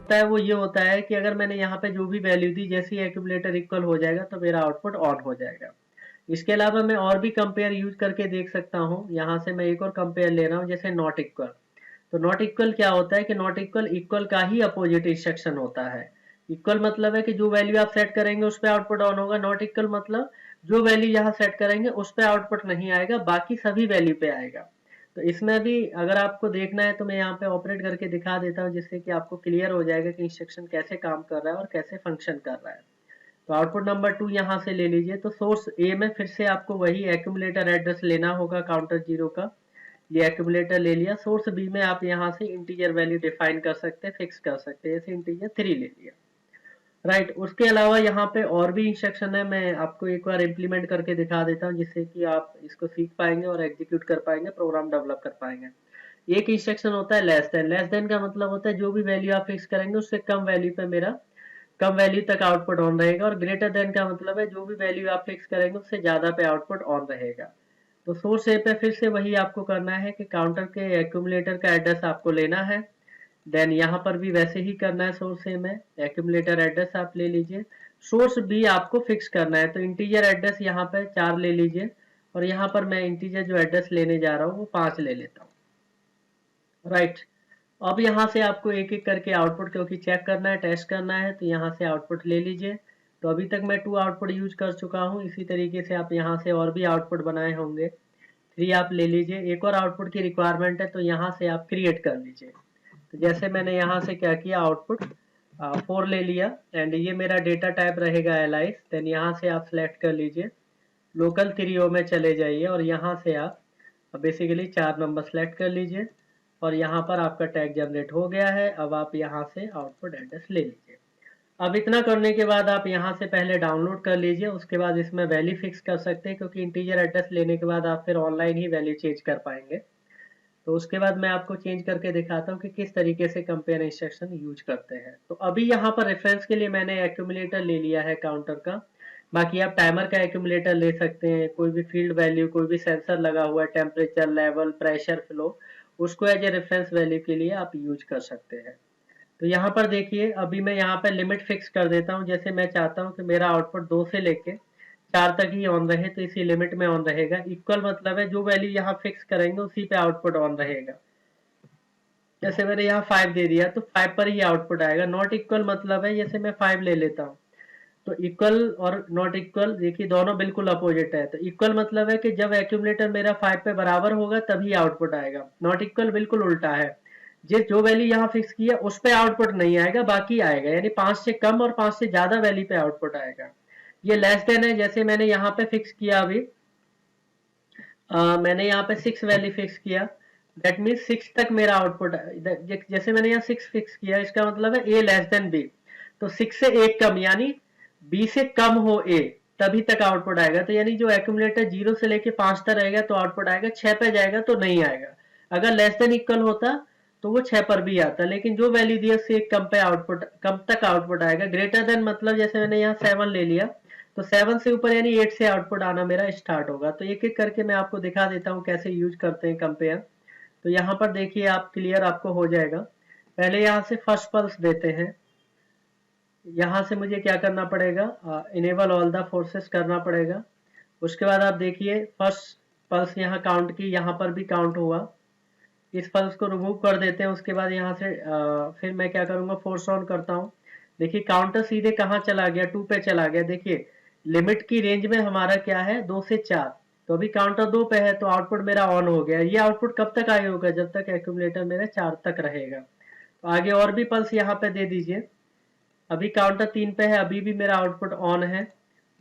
होता है वो ये होता है कि अगर मैंने यहाँ पे जो भी वैल्यू दी, जैसे ही एक्यूमुलेटर इक्वल हो जाएगा तो मेरा आउटपुट ऑन हो जाएगा। इसके अलावा मैं और भी कंपेयर यूज करके देख सकता हूँ। यहाँ से मैं एक और कंपेयर ले रहा हूँ, जैसे नॉट इक्वल। तो नॉट इक्वल क्या होता है कि नॉट इक्वल इक्वल का ही अपोजिट इंस्ट्रक्शन होता है। इक्वल मतलब है कि जो वैल्यू आप सेट करेंगे उस पर आउटपुट ऑन होगा। नॉट इक्वल मतलब जो वैल्यू यहाँ सेट करेंगे उस पर आउटपुट नहीं आएगा, बाकी सभी वैल्यू पे आएगा। तो इसमें भी अगर आपको देखना है तो मैं यहाँ पे ऑपरेट करके दिखा देता हूँ, जिससे कि आपको क्लियर हो जाएगा कि इंस्ट्रक्शन कैसे काम कर रहा है और कैसे फंक्शन कर रहा है। तो आउटपुट नंबर 2 यहाँ से ले लीजिए। तो सोर्स ए में फिर से आपको वही एक्यूमुलेटर एड्रेस लेना होगा, काउंटर 0 का। ये एक्यूमुलेटर ले लिया। सोर्स बी में आप यहाँ से इंटीजर वैल्यू डिफाइन कर सकते हैं, फिक्स कर सकते हैं। जैसे इंटीजर 3 ले लिया, राइट। उसके अलावा यहाँ पे और भी इंस्ट्रक्शन है, मैं आपको एक बार इम्प्लीमेंट करके दिखा देता हूँ, जिससे कि आप इसको सीख पाएंगे और एग्जीक्यूट कर पाएंगे, प्रोग्राम डेवलप कर पाएंगे। एक इंस्ट्रक्शन होता है लेस देन। लेस देन का मतलब होता है जो भी वैल्यू आप फिक्स करेंगे उससे कम वैल्यू पे मेरा कम वैल्यू तक आउटपुट ऑन रहेगा। और ग्रेटर देन का मतलब है जो भी वैल्यू आप फिक्स करेंगे उससे ज्यादा पे आउटपुट ऑन रहेगा। तो सोर्स ए पे फिर से वही आपको करना है कि काउंटर के एक्यूमुलेटर का एड्रेस आपको लेना है। देन यहाँ पर भी वैसे ही करना है। सोर्स ए में एक्यूमुलेटर एड्रेस आप ले लीजिए। सोर्स बी आपको फिक्स करना है, तो इंटीजर एड्रेस यहाँ पे 4 ले लीजिए। और यहाँ पर मैं इंटीजर जो एड्रेस लेने जा रहा हूँ वो 5 ले लेता हूँ, राइट। अब यहाँ से आपको एक एक करके आउटपुट क्योंकि चेक करना है, टेस्ट करना है, तो यहाँ से आउटपुट ले लीजिए। तो अभी तक मैं 2 आउटपुट यूज कर चुका हूँ। इसी तरीके से आप यहाँ से और भी आउटपुट बनाए होंगे। 3 आप ले लीजिए। एक और आउटपुट की रिक्वायरमेंट है, तो यहाँ से आप क्रिएट कर लीजिए। तो जैसे मैंने यहाँ से क्या किया, आउटपुट 4 ले लिया। एंड ये मेरा डेटा टाइप रहेगा एलाइस। देन यहाँ से आप सिलेक्ट कर लीजिए, लोकल 3O में चले जाइए और यहाँ से आप बेसिकली 4 नंबर सेलेक्ट कर लीजिए। और यहाँ पर आपका टैग जनरेट हो गया है। अब आप यहाँ से आउटपुट एड्रेस ले लीजिए। अब इतना करने के बाद आप यहाँ से पहले डाउनलोड कर लीजिए, उसके बाद इसमें वैल्यू फिक्स कर सकते हैं, क्योंकि इंटीजर एड्रेस लेने के बाद आप फिर ऑनलाइन ही वैल्यू चेंज कर पाएंगे। तो उसके बाद मैं आपको चेंज करके दिखाता हूँ कि किस तरीके से कंपेयर इंस्ट्रक्शन यूज करते हैं। तो अभी यहाँ पर रेफरेंस के लिए मैंने एक्यूमुलेटर ले लिया है काउंटर का। बाकी आप टाइमर का एक्यूमुलेटर ले सकते हैं, कोई भी फील्ड वैल्यू, कोई भी सेंसर लगा हुआ है, टेम्परेचर, लेवल, प्रेशर, फ्लो, उसको एज ए रेफरेंस वैल्यू के लिए आप यूज कर सकते हैं। तो यहाँ पर देखिए, अभी मैं यहाँ पर लिमिट फिक्स कर देता हूँ। जैसे मैं चाहता हूँ कि मेरा आउटपुट 2 से लेके 4 तक ही ऑन रहे, तो इसी लिमिट में ऑन रहेगा। इक्वल मतलब है जो वैल्यू यहाँ फिक्स करेंगे उसी पे आउटपुट ऑन रहेगा। जैसे मैंने यहाँ 5 दे दिया तो 5 पर ही आउटपुट आएगा। नॉट इक्वल मतलब है, जैसे मैं 5 ले लेता हूँ, तो इक्वल और नॉट इक्वल देखिए दोनों बिल्कुल अपोजिट है। तो इक्वल मतलब है कि जब एक्यूमुलेटर मेरा 5 पे बराबर होगा तभी आउटपुट आएगा। नॉट इक्वल बिल्कुल उल्टा है, जिस जो वैल्यू यहाँ फिक्स की है उस पे आउटपुट नहीं आएगा, बाकी आएगा। यानी 5 से कम और 5 से ज्यादा वैल्यू पे आउटपुट आएगा। ये लेस देन है, जैसे मैंने यहाँ पे फिक्स किया अभी, मैंने यहाँ पे 6 वैल्यू फिक्स किया। दैट मीन 6 तक मेरा आउटपुट, जैसे मैंने यहाँ 6 फिक्स किया, इसका मतलब है ए लेस देन बी। तो 6 से 1 कम, यानी बी से कम हो ए, तभी तक आउटपुट आएगा। तो यानी जो एक्यूमुलेटर 0 से लेके 5 तक रहेगा तो आउटपुट आएगा, 6 पे जाएगा तो नहीं आएगा। अगर लेस देन इक्वल होता तो वो 6 पर भी आता, लेकिन जो वैल्यू दिया उससे एक कम पे आउटपुट, कम तक आउटपुट आएगा। ग्रेटर देन मतलब जैसे मैंने यहाँ 7 ले लिया, तो 7 से ऊपर यानी 8 से आउटपुट आना मेरा स्टार्ट होगा। तो एक एक करके मैं आपको दिखा देता हूँ कैसे यूज करते हैं कंपेयर। तो यहाँ पर देखिए, आप क्लियर आपको हो जाएगा। पहले यहाँ से फर्स्ट पल्स देते हैं। यहाँ से मुझे क्या करना पड़ेगा, इनेबल ऑल द फोर्सेस करना पड़ेगा। उसके बाद आप देखिए फर्स्ट पल्स यहाँ काउंट की, यहाँ पर भी काउंट हुआ। इस पल्स को रिमूव कर देते हैं। उसके बाद यहाँ से फिर मैं क्या करूंगा, फोर्स ऑन करता हूँ। देखिए काउंटर सीधे कहाँ चला गया, 2 पे चला गया। देखिए लिमिट की रेंज में हमारा क्या है, 2 से 4। तो अभी काउंटर 2 पे है तो आउटपुट मेरा ऑन हो गया। ये आउटपुट कब तक आया होगा, जब तक एक्यूमुलेटर मेरा 4 तक रहेगा। तो आगे और भी पल्स यहाँ पे दे दीजिए। अभी काउंटर 3 पे है, अभी भी मेरा आउटपुट ऑन है।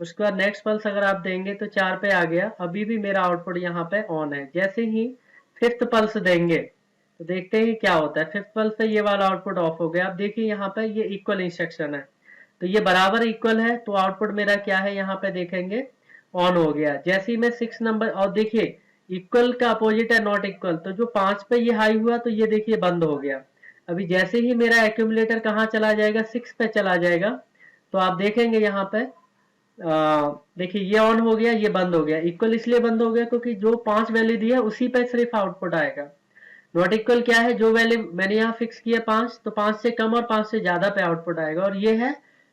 उसके बाद नेक्स्ट पल्स अगर आप देंगे तो 4 पे आ गया, अभी भी मेरा आउटपुट यहाँ पे ऑन है। जैसे ही फिफ्थ पल्स देंगे तो देखते हैं क्या होता है। फिफ्थ पल्स पे ये वाला आउटपुट ऑफ हो गया। आप देखिए यहाँ पे ये इक्वल इंस्ट्रक्शन है, तो ये बराबर इक्वल है, तो आउटपुट मेरा क्या है यहाँ पे देखेंगे, ऑन हो गया। जैसे ही मैं 6 नंबर, और देखिए इक्वल का अपोजिट है नॉट इक्वल, तो जो 5 पे ये हाई हुआ तो ये देखिए बंद हो गया। अभी जैसे ही मेरा एक्यूमुलेटर कहाँ चला जाएगा, 6 पे चला जाएगा, तो आप देखेंगे यहाँ पे देखिए ये ऑन हो गया, ये बंद हो गया। इक्वल इसलिए बंद हो गया क्योंकि जो 5 वैल्यू दी है उसी पे सिर्फ आउटपुट आएगा। नॉट इक्वल क्या है, जो वैल्यू मैंने यहाँ फिक्स किया 5, तो 5 से कम और 5 से ज्यादा पे आउटपुट आएगा, और ये है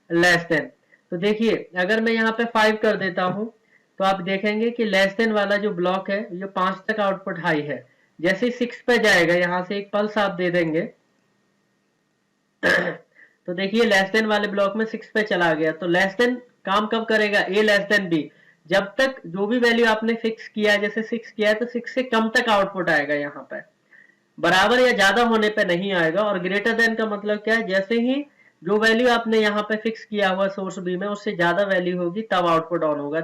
लेस देन। तो देखिए अगर मैं यहाँ पे 5 कर देता हूँ तो आप देखेंगे कि लेस देन वाला जो ब्लॉक है ये 5 तक आउटपुट हाई है। जैसे 6 पे जाएगा, यहाँ से एक पल्स आप दे देंगे तो देखिए लेस देन वाले ब्लॉक में 6 पे चला गया। तो लेस देन काम कब करेगा, ए लेस देन बी, जब तक जो भी वैल्यू आपने फिक्स किया है, जैसे 6 किया है तो 6 से कम तक आउटपुट आएगा, यहाँ पे बराबर या ज्यादा होने पे नहीं आएगा। और ग्रेटर देन का मतलब क्या है, जैसे ही जो वैल्यू आपने यहाँ पे फिक्स किया हुआ सोर्स बी में उससे ज्यादा वैल्यू होगी तब आउटपुट ऑन होगा।